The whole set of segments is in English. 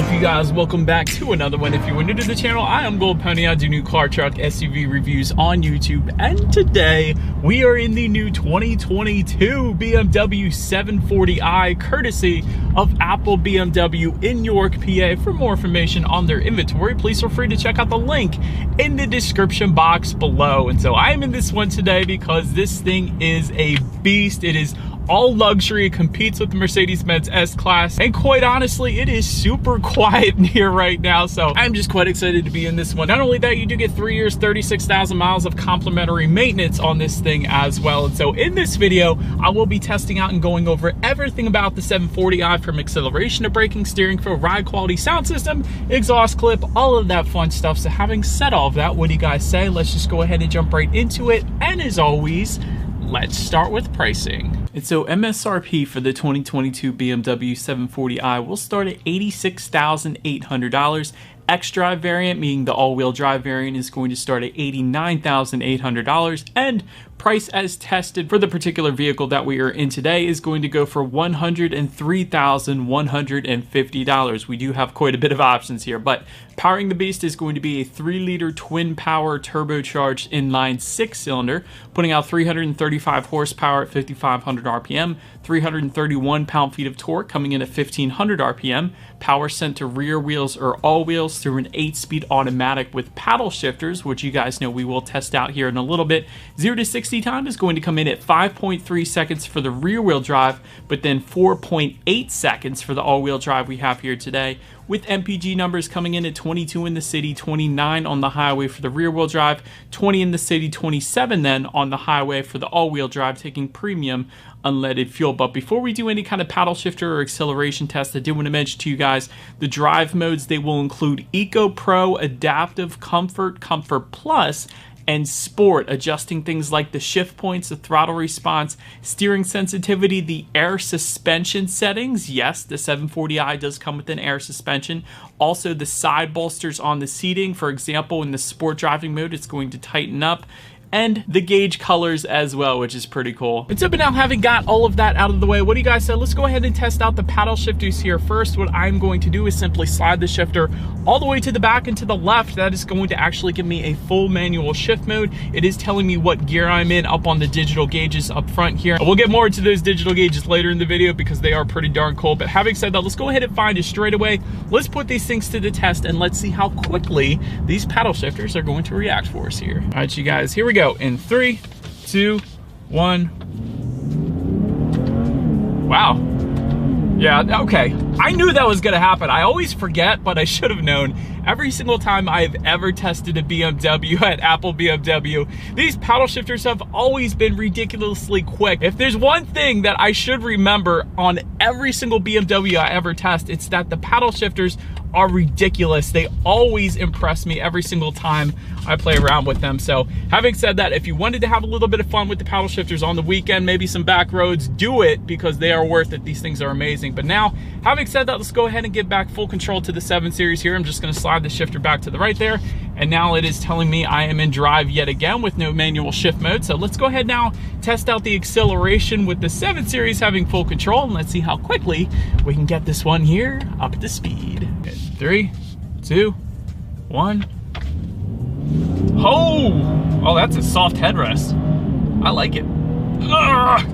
up, you guys? Welcome back to another one. If you are new to the channel, I am Gold Pony. I do new car, truck, SUV reviews on YouTube, and today we are in the new 2022 BMW 740i, courtesy of Apple BMW in York, PA. For more information on their inventory, please feel free to check out the link in the description box below. And so I am in this one today because this thing is a beast. It is all luxury. It competes with the Mercedes-Benz S-Class, and quite honestly, it is super quiet in here right now, so I'm just quite excited to be in this one. Not only that, you do get 3 years, 36,000 miles of complimentary maintenance on this thing as well. And so in this video, I will be testing out and going over everything about the 740i, from acceleration to braking, steering feel, ride quality, sound system, exhaust clip, all of that fun stuff. So having said all of that, what do you guys say? Let's just go ahead and jump right into it. And as always, let's start with pricing. And so MSRP for the 2022 BMW 740i will start at $86,800. xDrive variant, meaning the all-wheel drive variant, is going to start at $89,800, and price as tested for the particular vehicle that we are in today is going to go for $103,150. We do have quite a bit of options here, but powering the beast is going to be a 3-liter twin power turbocharged inline 6-cylinder, putting out 335 horsepower at 5,500 RPM, 331 pound-feet of torque coming in at 1,500 RPM, power sent to rear wheels or all wheels through an 8-speed automatic with paddle shifters, which you guys know we will test out here in a little bit. 0 to 60 time is going to come in at 5.3 seconds for the rear wheel drive, but then 4.8 seconds for the all-wheel drive we have here today, with MPG numbers coming in at 22 in the city, 29 on the highway for the rear wheel drive, 20 in the city, 27 then on the highway for the all-wheel drive, taking premium unleaded fuel. But before we do any kind of paddle shifter or acceleration test, I did want to mention to you guys the drive modes. They will include Eco Pro, Adaptive, Comfort, Comfort Plus, and Sport, adjusting things like the shift points, the throttle response, steering sensitivity, the air suspension settings. Yes, the 740i does come with an air suspension. Also, the side bolsters on the seating. For example, in the sport driving mode, it's going to tighten up, and the gauge colors as well, which is pretty cool. And so, but now having got all of that out of the way, what do you guys say? Let's go ahead and test out the paddle shifters here. First, what I'm going to do is simply slide the shifter all the way to the back and to the left. That is going to actually give me a full manual shift mode. It is telling me what gear I'm in up on the digital gauges up front here. We'll get more into those digital gauges later in the video because they are pretty darn cool. But having said that, let's go ahead and find it straight away. Let's put these things to the test and let's see how quickly these paddle shifters are going to react for us here. All right, you guys, here we go. In 3, 2, 1. Wow. Yeah, okay. I knew that was gonna happen. I always forget, but I should have known. Every single time I've ever tested a BMW at Apple BMW, these paddle shifters have always been ridiculously quick. If there's one thing that I should remember on every single BMW I ever test, it's that the paddle shifters are ridiculous. They always impress me every single time I play around with them. So having said that, if you wanted to have a little bit of fun with the paddle shifters on the weekend, maybe some back roads, do it because they are worth it. These things are amazing. But now, having said that, let's go ahead and give back full control to the 7 Series here. I'm just gonna slide the shifter back to the right there. And now it is telling me I am in drive yet again with no manual shift mode. So let's go ahead now, test out the acceleration with the 7 Series having full control, and let's see how quickly we can get this one here up to speed. 3, 2, 1. Oh, that's a soft headrest. I like it. Ugh.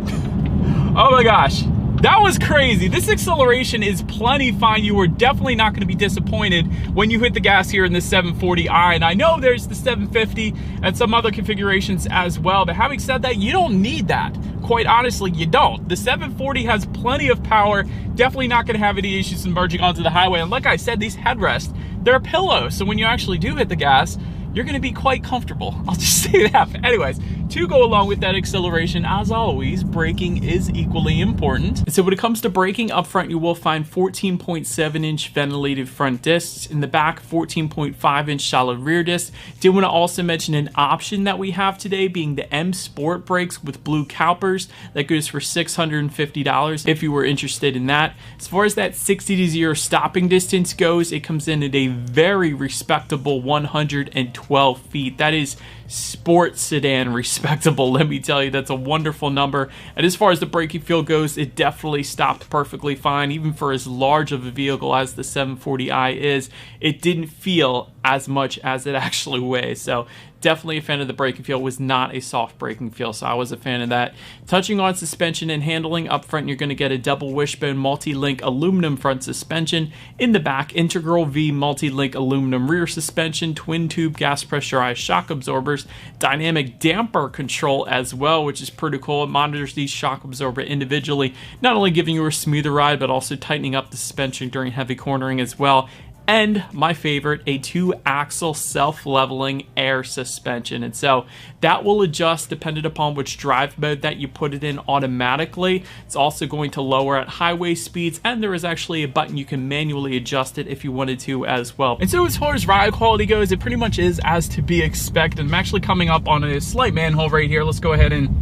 Oh my gosh. That was crazy. This acceleration is plenty fine. You are definitely not going to be disappointed when you hit the gas here in the 740i. And I know there's the 750 and some other configurations as well. But having said that, you don't need that. Quite honestly, you don't. The 740 has plenty of power. Definitely not going to have any issues in merging onto the highway. And like I said, these headrests, they're pillows. So when you actually do hit the gas, you're going to be quite comfortable. I'll just say that. But anyways, to go along with that acceleration, as always, braking is equally important. So when it comes to braking, up front you will find 14.7-inch ventilated front discs. In the back, 14.5-inch solid rear discs. Did want to also mention an option that we have today being the M Sport brakes with blue calipers. That goes for $650 if you were interested in that. As far as that 60 to 0 stopping distance goes, it comes in at a very respectable 112 feet. That is sport sedan respectable, let me tell you. That's a wonderful number. And as far as the braking feel goes, it definitely stopped perfectly fine. Even for as large of a vehicle as the 740i is, it didn't feel as much as it actually weighs. So definitely a fan of the braking feel. It was not a soft braking feel, so I was a fan of that. Touching on suspension and handling, up front you're going to get a double wishbone multi-link aluminum front suspension. In the back, integral V multi-link aluminum rear suspension, twin tube gas pressurized shock absorbers, dynamic damper control as well, which is pretty cool. It monitors each shock absorber individually, not only giving you a smoother ride, but also tightening up the suspension during heavy cornering as well. And my favorite, a 2-axle self-leveling air suspension. And so that will adjust depending upon which drive mode that you put it in automatically. It's also going to lower at highway speeds, and there is actually a button you can manually adjust it if you wanted to as well. And so as far as ride quality goes, it pretty much is as to be expected. I'm actually coming up on a slight manhole right here. Let's go ahead and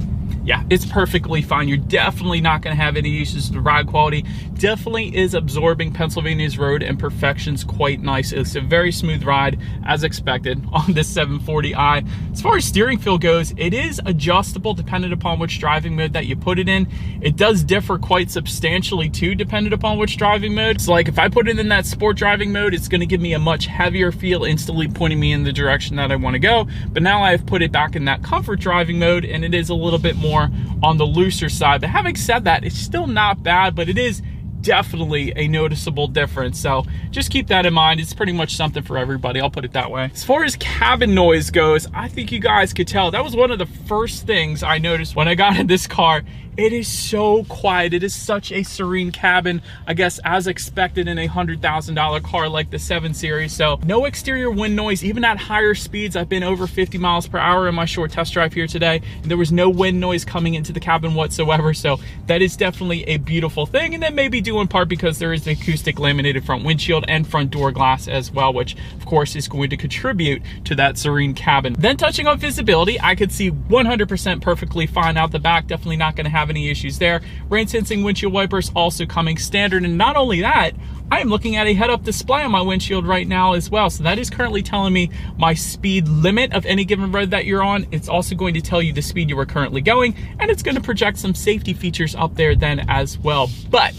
yeah, it's perfectly fine. You're definitely not going to have any issues with ride quality. Definitely is absorbing Pennsylvania's road imperfections quite nice. It's a very smooth ride, as expected, on this 740i. As far as steering feel goes, it is adjustable depending upon which driving mode that you put it in. It does differ quite substantially too, depending upon which driving mode. So like if I put it in that sport driving mode, it's going to give me a much heavier feel, instantly pointing me in the direction that I want to go. But now I've put it back in that comfort driving mode, and it is a little bit more on the looser side. But having said that, it's still not bad, but it is definitely a noticeable difference. So just keep that in mind. It's pretty much something for everybody, I'll put it that way. As far as cabin noise goes, I think you guys could tell that was one of the first things I noticed when I got in this car. It is so quiet. It is such a serene cabin, I guess as expected in a $100,000 car like the 7 Series. So no exterior wind noise, even at higher speeds. I've been over 50 miles per hour in my short test drive here today, and there was no wind noise coming into the cabin whatsoever. So that is definitely a beautiful thing, and that may be due in part because there is the acoustic laminated front windshield and front door glass as well, which of course is going to contribute to that serene cabin. Then touching on visibility, I could see 100% perfectly fine out the back. Definitely not going to have any issues there. Rain sensing windshield wipers also coming standard, and not only that, I am looking at a head-up display on my windshield right now as well. So that is currently telling me my speed limit of any given road that you're on. It's also going to tell you the speed you are currently going, and it's going to project some safety features up there then as well. But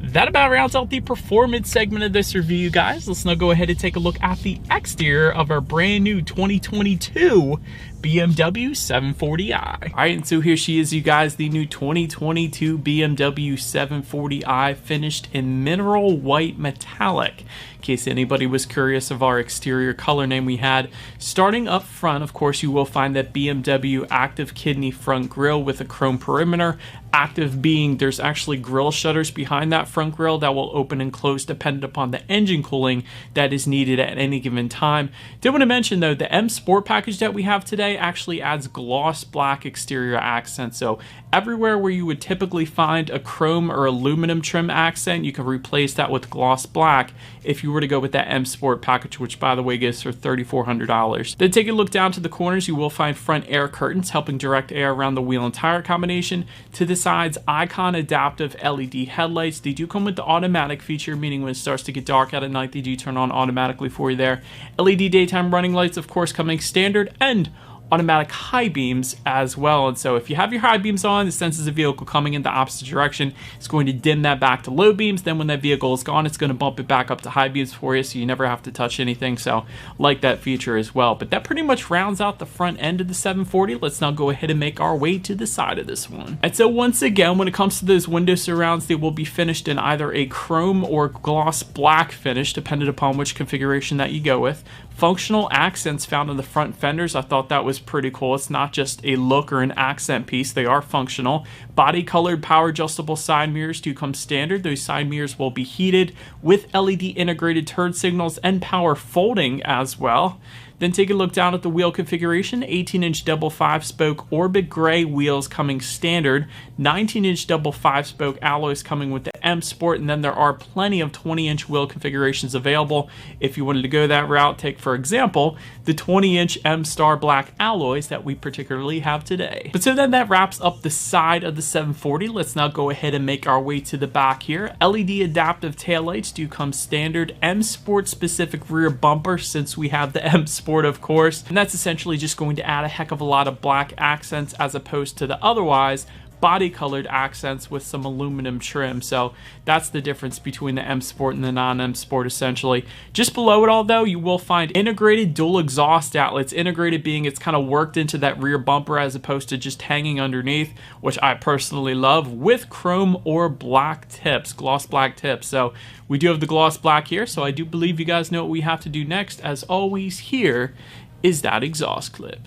that about rounds out the performance segment of this review, guys. Let's now go ahead and take a look at the exterior of our brand new 2022 BMW 740i. All right, and so here she is, you guys, the new 2022 BMW 740i, finished in mineral white metallic. In case anybody was curious of our exterior color name we had. Starting up front, of course, you will find that BMW active kidney front grille with a chrome perimeter. Active being there's actually grille shutters behind that front grille that will open and close dependent upon the engine cooling that is needed at any given time. Did want to mention though, the M Sport package that we have today actually adds gloss black exterior accent. So everywhere where you would typically find a chrome or aluminum trim accent, you can replace that with gloss black if you were to go with that M Sport package, which by the way goes for $3,400. Then take a look down to the corners. You will find front air curtains helping direct air around the wheel and tire combination. To the sides, icon adaptive LED headlights. They do come with the automatic feature, meaning when it starts to get dark out at night, they do turn on automatically for you there. LED daytime running lights, of course, coming standard, and automatic high beams as well. And so if you have your high beams on, it senses a vehicle coming in the opposite direction. It's going to dim that back to low beams. Then when that vehicle is gone, it's going to bump it back up to high beams for you, so you never have to touch anything. So like that feature as well. But that pretty much rounds out the front end of the 740. Let's now go ahead and make our way to the side of this one. And so once again, when it comes to those window surrounds, they will be finished in either a chrome or gloss black finish, depending upon which configuration that you go with. Functional accents found on the front fenders, I thought that was pretty cool. It's not just a look or an accent piece, they are functional. Body colored power adjustable side mirrors do come standard. Those side mirrors will be heated with LED integrated turn signals and power folding as well. Then take a look down at the wheel configuration. 18-inch double 5-spoke Orbit Gray wheels coming standard. 19-inch double 5-spoke alloys coming with the M Sport, and then there are plenty of 20-inch wheel configurations available. If you wanted to go that route, take, for example, the 20-inch M Star Black alloys that we particularly have today. But so then that wraps up the side of the 740. Let's now go ahead and make our way to the back here. LED adaptive taillights do come standard. M Sport specific rear bumper, since we have the M Sport Sport, of course, and that's essentially just going to add a heck of a lot of black accents as opposed to the otherwise body colored accents with some aluminum trim. So that's the difference between the M Sport and the non-M Sport essentially. Just below it all though, you will find integrated dual exhaust outlets. Integrated being it's kind of worked into that rear bumper as opposed to just hanging underneath, which I personally love, with chrome or black tips, gloss black tips. So we do have the gloss black here, so I do believe you guys know what we have to do next. As always, here is that exhaust clip.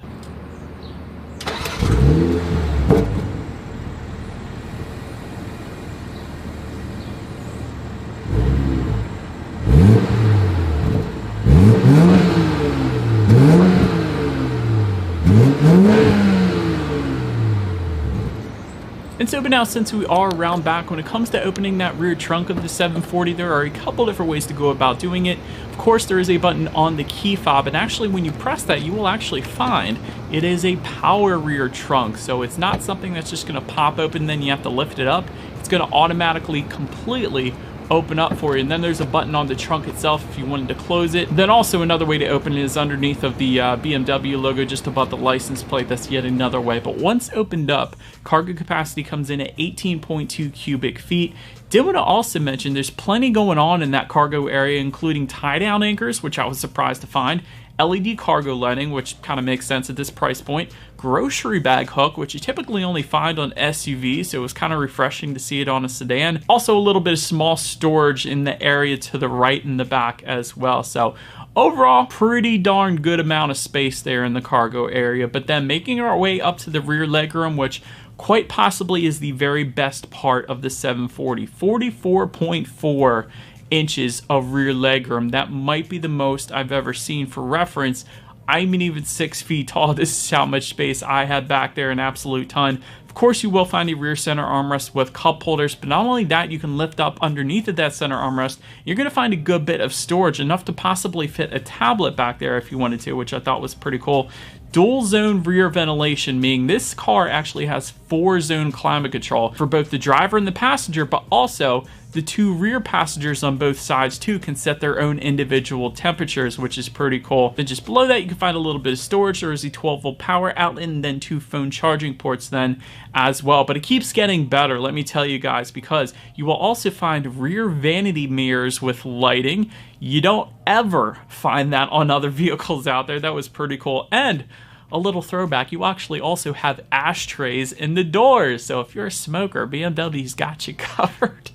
And so, but now since we are around back, when it comes to opening that rear trunk of the 740, there are a couple different ways to go about doing it. Of course, there is a button on the key fob, and actually when you press that, you will actually find it is a power rear trunk. So it's not something that's just gonna pop open, then you have to lift it up. It's gonna automatically, completely open up for you. And then there's a button on the trunk itself if you wanted to close it. Then also another way to open it is underneath of the BMW logo, just above the license plate. That's yet another way. But once opened up, cargo capacity comes in at 18.2 cubic feet. Did want to also mention there's plenty going on in that cargo area, including tie-down anchors, which I was surprised to find, LED cargo lighting, which kind of makes sense at this price point, grocery bag hook, which you typically only find on SUVs, so it was kind of refreshing to see it on a sedan. Also a little bit of small storage in the area to the right and the back as well. So overall, pretty darn good amount of space there in the cargo area. But then making our way up to the rear legroom, which quite possibly is the very best part of the 740, 44.4 inches of rear legroom. That might be the most I've ever seen. For reference, I'm even 6 feet tall. This is how much space I had back there, an absolute ton. Of course, you will find a rear center armrest with cup holders, but not only that, you can lift up underneath of that center armrest. You're going to find a good bit of storage, enough to possibly fit a tablet back there if you wanted to, which I thought was pretty cool. Dual zone rear ventilation, meaning this car actually has 4-zone climate control for both the driver and the passenger, but also the two rear passengers on both sides too can set their own individual temperatures, which is pretty cool. Then just below that, you can find a little bit of storage. There is a 12-volt power outlet and then 2 phone charging ports then as well. But it keeps getting better, let me tell you guys, because you will also find rear vanity mirrors with lighting. You don't ever find that on other vehicles out there. That was pretty cool. And a little throwback, you actually also have ashtrays in the doors. So if you're a smoker, BMW's got you covered.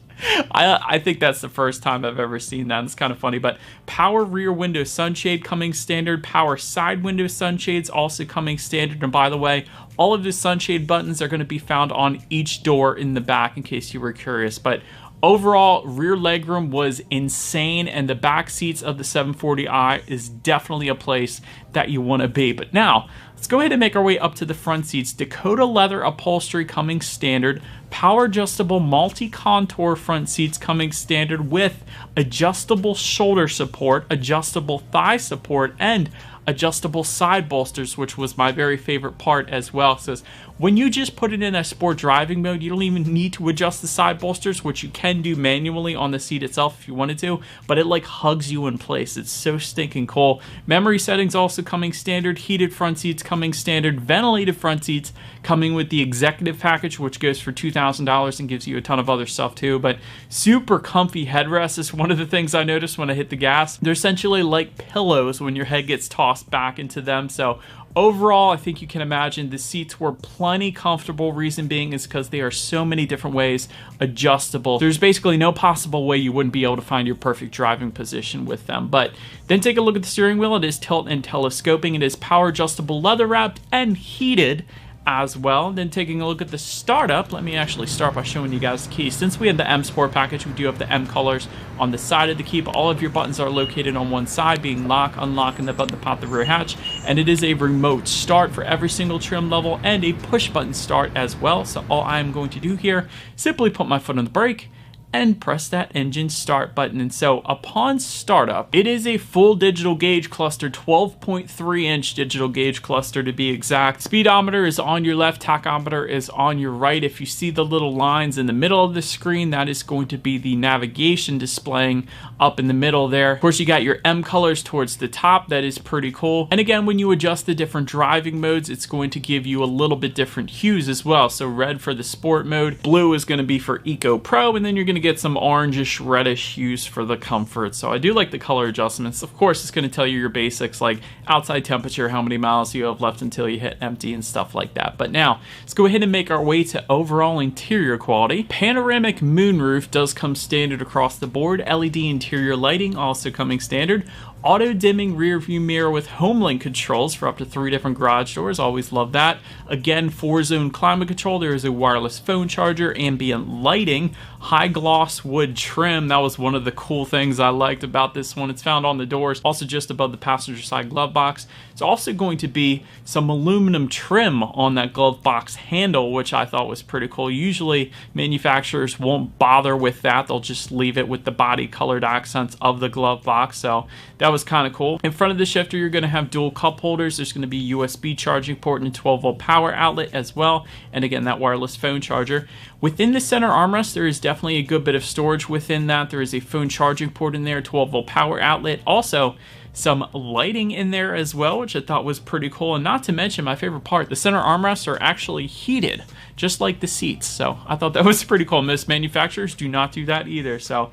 I think that's the first time I've ever seen that. It's kind of funny, but power rear window sunshade coming standard, power side window sunshades also coming standard. And by the way, all of the sunshade buttons are going to be found on each door in the back in case you were curious. But overall, rear legroom was insane, and the back seats of the 740i is definitely a place that you want to be. But now, let's go ahead and make our way up to the front seats. Dakota leather upholstery coming standard, power adjustable multi-contour front seats coming standard with adjustable shoulder support, adjustable thigh support, and adjustable side bolsters, which was my very favorite part as well. So when you just put it in a sport driving mode, you don't even need to adjust the side bolsters, which you can do manually on the seat itself if you wanted to, but it like hugs you in place. It's so stinking cool. Memory settings also coming standard, heated front seats coming standard, ventilated front seats coming with the executive package, which goes for $2,000 and gives you a ton of other stuff too. But super comfy headrests is one of the things I noticed when I hit the gas. They're essentially like pillows when your head gets tossed back into them. So overall, I think you can imagine the seats were plenty comfortable. Reason being is because they are so many different ways adjustable. There's basically no possible way you wouldn't be able to find your perfect driving position with them. But then take a look at the steering wheel. It is tilt and telescoping. It is power adjustable, leather wrapped, and heated as well. Then taking a look at the startup, let me actually start by showing you guys the keys. Since we have the M Sport package, we do have the M colors on the side of the key, but all of your buttons are located on one side, being lock, unlock, and the button to pop the rear hatch. And it is a remote start for every single trim level and a push button start as well. So all I'm going to do here, simply put my foot on the brake and press that engine start button. And so upon startup, it is a full digital gauge cluster, 12.3 inch digital gauge cluster to be exact. Speedometer is on your left, tachometer is on your right. If you see the little lines in the middle of the screen, that is going to be the navigation displaying up in the middle there. Of course, you got your M colors towards the top. That is pretty cool. And again, when you adjust the different driving modes, it's going to give you a little bit different hues as well. So red for the sport mode, blue is going to be for Eco Pro, and then you're going to get some orangish reddish hues for the comfort. So I do like the color adjustments. Of course, it's going to tell you your basics like outside temperature, how many miles you have left until you hit empty and stuff like that. But now let's go ahead and make our way to overall interior quality. Panoramic moonroof does come standard across the board. LED interior lighting also coming standard. Auto dimming rear view mirror with HomeLink controls for up to 3 different garage doors. Always love that. Again, 4-zone climate control. There is a wireless phone charger, ambient lighting, high gloss wood trim. That was one of the cool things I liked about this one. It's found on the doors, also just above the passenger side glove box. It's also going to be some aluminum trim on that glove box handle, which I thought was pretty cool. Usually manufacturers won't bother with that. They'll just leave it with the body colored accents of the glove box. So that was kind of cool. In front of the shifter, you're going to have dual cup holders. There's going to be USB charging port and a 12-volt power outlet as well. And again, that wireless phone charger. Within the center armrest, there is definitely a good bit of storage within that. There is a phone charging port in there, 12-volt power outlet. Also, some lighting in there as well, which I thought was pretty cool. And not to mention, my favorite part, the center armrests are actually heated, just like the seats. So I thought that was pretty cool. Most manufacturers do not do that either. So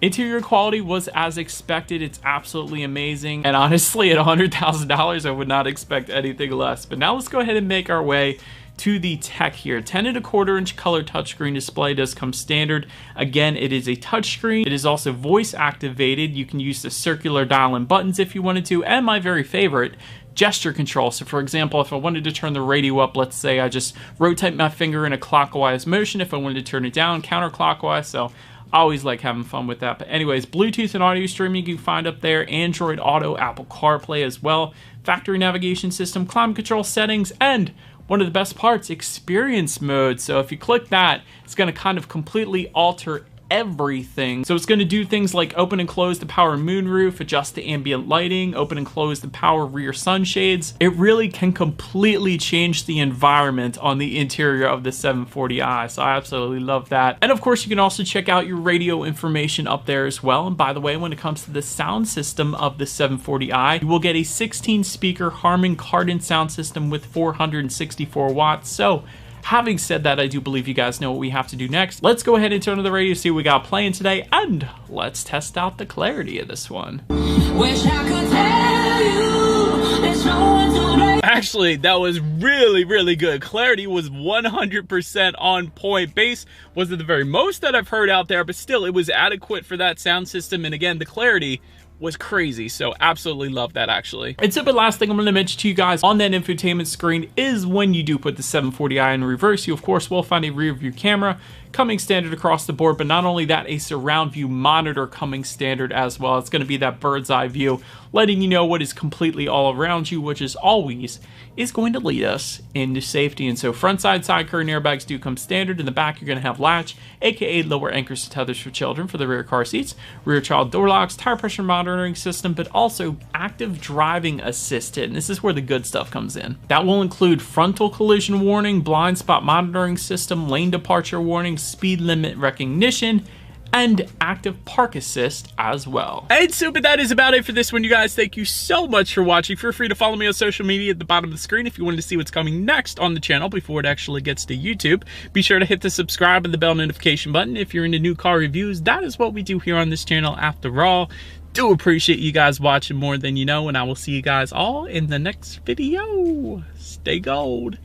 interior quality was as expected. It's absolutely amazing. And honestly, at $100,000, I would not expect anything less. But now let's go ahead and make our way to the tech here. 10.25 inch color touchscreen display does come standard. Again, it is a touchscreen. It is also voice activated. You can use the circular dial and buttons if you wanted to. And my very favorite, gesture control. So for example, if I wanted to turn the radio up, let's say I just rotate my finger in a clockwise motion. If I wanted to turn it down, counterclockwise. So I always like having fun with that. But anyways, Bluetooth and audio streaming you can find up there. Android Auto, Apple CarPlay as well. Factory navigation system, climate control settings, and one of the best parts, experience mode. So if you click that, it's going to kind of completely alter everything. So it's going to do things like open and close the power moonroof, adjust the ambient lighting, open and close the power rear sunshades. It really can completely change the environment on the interior of the 740i. So I absolutely love that. And of course, you can also check out your radio information up there as well. And by the way, when it comes to the sound system of the 740i, you will get a 16 speaker Harman Kardon sound system with 464 watts. So having said that, I do believe you guys know what we have to do next. Let's go ahead and turn on the radio, see what we got playing today, and let's test out the clarity of this one. Wish I could tell you there's no one to. Actually, that was really good. Clarity was 100% on point. Bass wasn't the very most that I've heard out there, but still, it was adequate for that sound system. And again, the clarity was crazy, so absolutely love that actually. And so the last thing I'm going to mention to you guys on that infotainment screen is when you do put the 740i in reverse, you of course will find a rear view camera coming standard across the board, but not only that, a surround view monitor coming standard as well. It's going to be that bird's eye view, letting you know what is completely all around you, which is always is going to lead us into safety. And so front side curtain airbags do come standard. In the back, you're going to have latch, aka lower anchors and tethers for children for the rear car seats, rear child door locks, tire pressure monitoring system, but also active driving assistant. And this is where the good stuff comes in. That will include frontal collision warning, blind spot monitoring system, lane departure warning, speed limit recognition, and active park assist as well. And so, but that is about it for this one, you guys. Thank you so much for watching. Feel free to follow me on social media at the bottom of the screen if you wanted to see what's coming next on the channel before it actually gets to YouTube. Be sure to hit the subscribe and the bell notification button if you're into new car reviews. That is what we do here on this channel after all. Do appreciate you guys watching more than you know, and I will see you guys all in the next video. Stay gold.